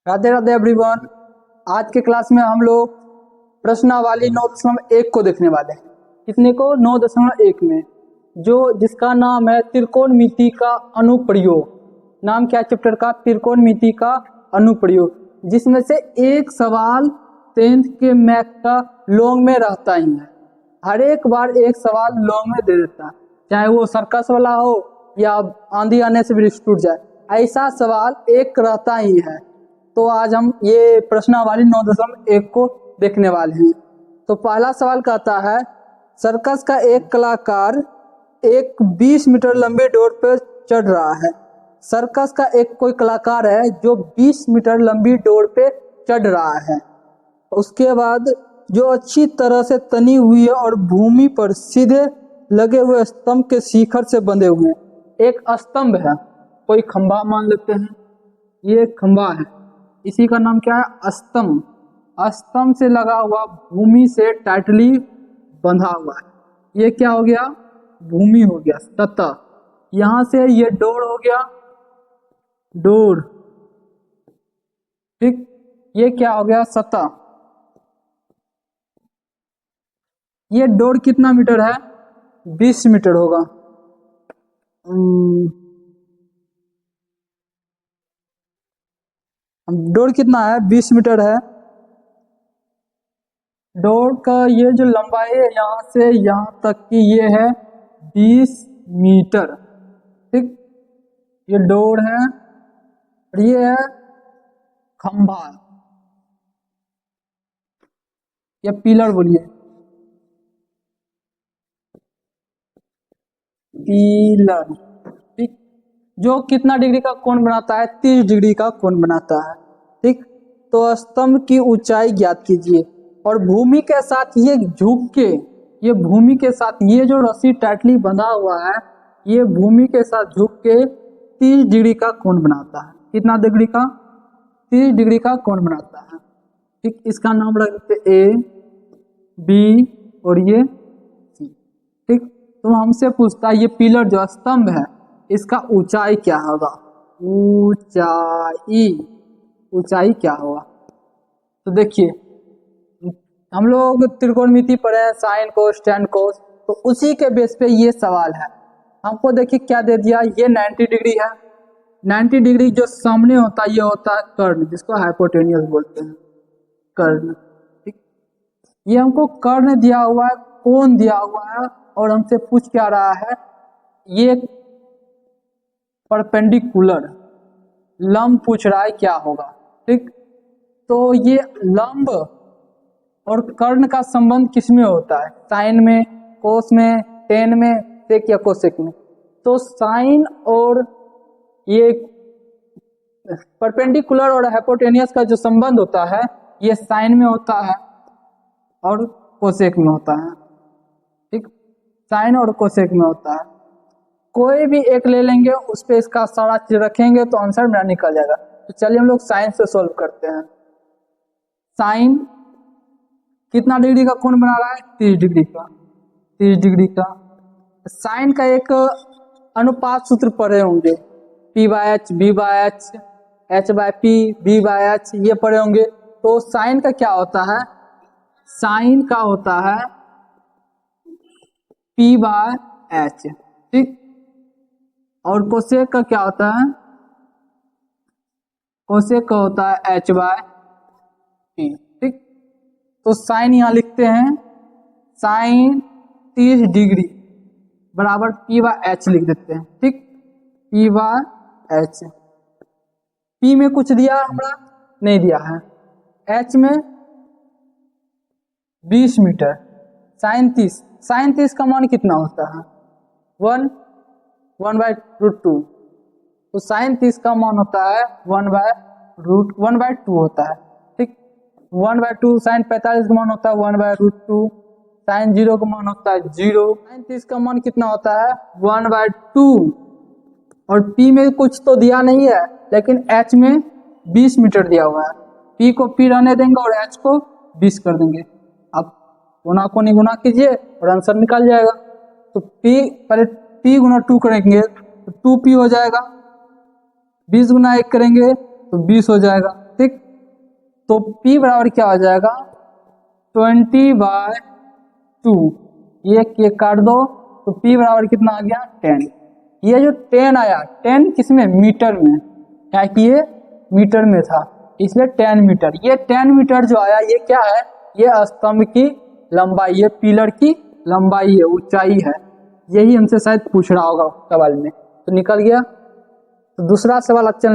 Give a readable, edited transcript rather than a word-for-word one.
Radhe Radhe everyone. आज के class में हम लोग प्रश्नावली 9.1 को देखने वाले हैं। कितने को? 9.1 में, जो जिसका नाम है त्रिकोणमिति का अनुप्रयोग। नाम क्या है चैप्टर का? त्रिकोणमिति का अनुप्रयोग, जिसमें से एक सवाल 10th के मैथ का लॉन्ग में रहता ही है। हर एक बार एक सवाल लॉन्ग में दे देता है, चाहे वो सर्कस वाला हो या आंधी आने से ब्रिज टूट जाए, ऐसा सवाल एक रहता ही है। तो आज हम ये प्रश्नावली 9.1 को देखने वाले हैं। तो पहला सवाल कहता है, सर्कस का एक कलाकार एक 20 मीटर लंबी डोर पर चढ़ रहा है। सर्कस का एक कोई कलाकार है जो 20 मीटर लंबी डोर पे चढ़ रहा है। उसके बाद जो अच्छी तरह से तनी हुई है और भूमि पर सीधे लगे हुए स्तंभ के शिखर से बंधे हुए हैं। एक स्तंभ है, कोई खंभा मान लेते हैं, ये खंभा है, इसी का नाम क्या है? स्तंभ। स्तंभ से लगा हुआ, भूमि से टाइटली बंधा हुआ है। ये क्या हो गया? भूमि हो गया, सतह। यहां से ये डोर हो गया, डोर, ठीक। ये क्या हो गया? सतह। ये डोर कितना मीटर है? 20 मीटर होगा। डोर कितना है? 20 मीटर है। डोर का ये जो लंबाई है यहाँ से यहाँ तक की, ये है 20 मीटर, ठीक। ये डोर है और ये है खंभा या पिलर, बोलिए पिलर, ठीक। जो कितना डिग्री का कोण बनाता है? 30 डिग्री का कोण बनाता है, ठीक। तो स्तंभ की ऊंचाई ज्ञात कीजिए और भूमि के साथ ये झुक के, ये भूमि के साथ ये जो रस्सी टाइटली बंधा हुआ है, ये भूमि के साथ झुक के 30 डिग्री का कोण बनाता है। कितना डिग्री का? 30 डिग्री का कोण बनाता है, ठीक। इसका नाम रख देते ए, बी और ये सी, ठीक। तो हमसे पूछता है ये पिलर जो स्तंभ है, इसका ऊंचाई क्या होगा? ऊंचाई क्या होगा? तो देखिए, हम लोग त्रिकोणमिति पढ़े हैं, साइन कोस टैन कोस, तो उसी के बेस पे ये सवाल है। हमको देखिए क्या दे दिया, ये 90 डिग्री है। 90 डिग्री जो सामने होता है, ये होता है कर्ण, जिसको हाइपोटेनियस बोलते हैं, कर्ण, ठीक। ये हमको कर्ण दिया हुआ है, कोण दिया हुआ है, और हमसे पूछ क्या रहा है? ये परपेंडिकुलर लंब पूछ रहा है, क्या होगा, ठीक। तो ये लंब और कर्ण का संबंध किसमें होता है? साइन में, कोस में, टेन में, सेक या कोसेक में। तो साइन और ये परपेंडिकुलर और हाइपोटेनियस का जो संबंध होता है, ये साइन में होता है और कोसेक में होता है, ठीक। साइन और कोसेक में होता है। कोई भी एक ले लेंगे, उस पे इसका सारा चीज रखेंगे तो आंसर मेरा निकल जाएगा। तो चलिए हम लोग साइन से सॉल्व करते हैं। साइन कितना डिग्री का कोण बना रहा है? 30 डिग्री का। 30 डिग्री का। साइन का एक अनुपात सूत्र पढ़े होंगे, P/H, B/H, H/P, B/H, ये पढ़े होंगे। तो साइन का क्या होता है? साइन का होता है P/H, ठीक। और कोसेक का क्या होता है? कोसेक का होता है H/P, ठीक। तो साइन यहां लिखते हैं, साइन 30 डिग्री बराबर P/H लिख देते हैं, ठीक। P/H। P में कुछ दिया हमरा? नहीं दिया है। H में 20 मीटर, साइन 30। साइन 30 का मान कितना होता है? 1/√2। तो साइन 30 का मान होता है 1/2 होता है, ठीक। 1/2। साइन 45 का मान होता है 1/√2। साइन 0 का मान होता है 0। साइन 30 का मान कितना होता है? 1/2। और P में कुछ तो दिया नहीं है, लेकिन H में 20 मीटर दिया हुआ है। P को P रहने देंगे और H को 20 कर देंगे। अब गुना को नहीं गुना कीजिए और आंसर निकल जाएगा। तो P पहले P गुना 2 करेंगे तो 2P हो जाएगा, 20 गुना 1 करेंगे तो 20 हो जाएगा, ठीक। तो P बराबर क्या हो जाएगा 20/2। ये काट दो तो P बराबर कितना आ गया 10। ये जो 10 आया 10 किसमें मीटर में, क्या कि ये मीटर में था इसलिए 10 मीटर। ये 10 मीटर जो आया ये क्या है, ये स्तंभ की लंबाई, ये पिलर की लंबाई है, ऊंचाई है। यही हमसे शायद पूछ रहा होगा सवाल में, तो निकल गया। तो दूसरा सवाल अच्छा